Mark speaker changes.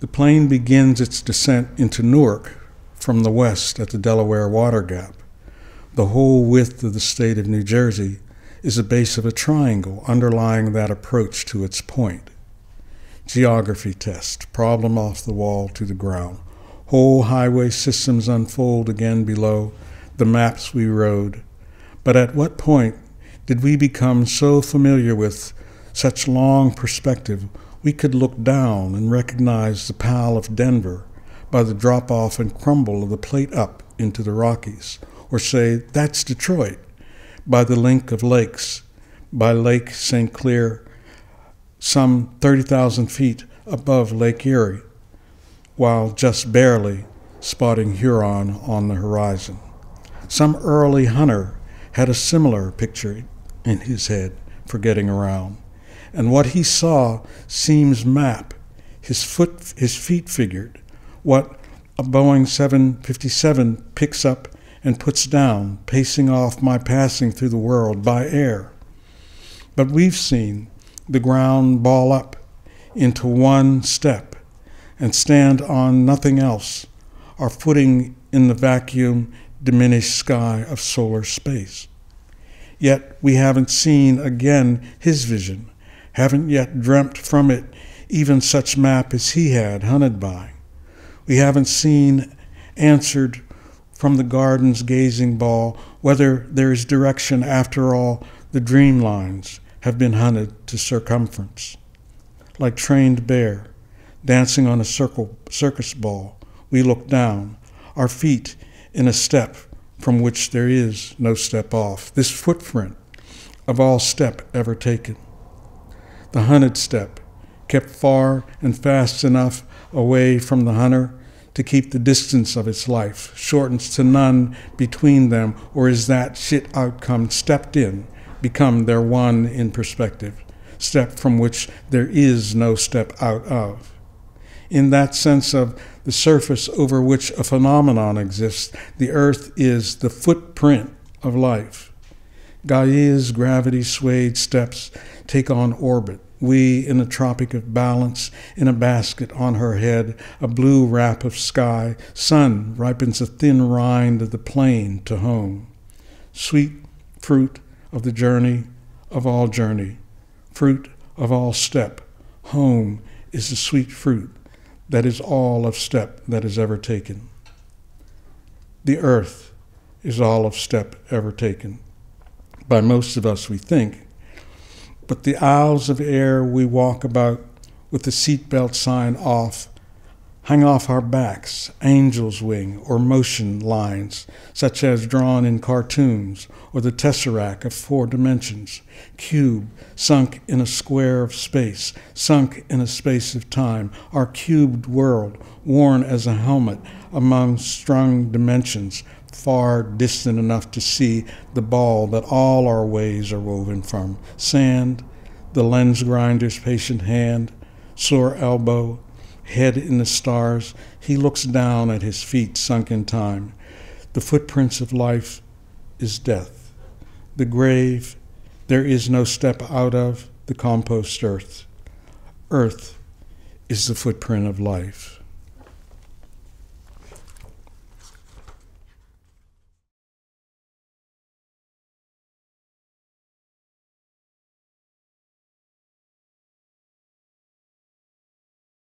Speaker 1: The plane begins its descent into Newark from the west at the Delaware Water Gap. The whole width of the state of New Jersey is the base of a triangle underlying that approach to its point. Geography test, problem off the wall to the ground. Whole highway systems unfold again below, the maps we rode. But at what point did we become so familiar with such long perspective we could look down and recognize the pal of Denver by the drop-off and crumble of the plate up into the Rockies, or say, that's Detroit, by the link of lakes, by Lake St. Clair, some 30,000 feet above Lake Erie, while just barely spotting Huron on the horizon. Some early hunter had a similar picture in his head for getting around, and what he saw seems map, his feet figured, what a Boeing 757 picks up and puts down, pacing off my passing through the world by air. But we've seen the ground ball up into one step and stand on nothing else, our footing in the vacuum, diminished sky of solar space. Yet we haven't seen again his vision, haven't yet dreamt from it even such map as he had hunted by. We haven't seen answered from the garden's gazing ball whether there is direction after all the dream lines have been hunted to circumference. Like trained bear, dancing on a circus ball, we look down, our feet in a step from which there is no step off, this footprint of all step ever taken. The hunted step, kept far and fast enough away from the hunter to keep the distance of its life, shortens to none between them, or is that shit outcome stepped in, become their one in perspective, step from which there is no step out of. In that sense of the surface over which a phenomenon exists, the earth is the footprint of life. Gaia's gravity-swayed steps take on orbit. We, in a tropic of balance, in a basket on her head, a blue wrap of sky, sun ripens a thin rind of the plain to home. Sweet fruit of the journey of all journey, fruit of all step, home is the sweet fruit that is all of step that is ever taken. The earth is all of step ever taken. By most of us, we think, but the aisles of air we walk about with the seatbelt sign off hang off our backs, angel's wing or motion lines, such as drawn in cartoons, or the tesseract of 4 dimensions, cube sunk in a square of space, sunk in a space of time, our cubed world worn as a helmet among strung dimensions, far distant enough to see the ball that all our ways are woven from, sand, the lens grinder's patient hand, sore elbow, head in the stars. He looks down at his feet sunk in time. The footprints of life is death. The grave, there is no step out of the compost earth. Earth is the footprint of life.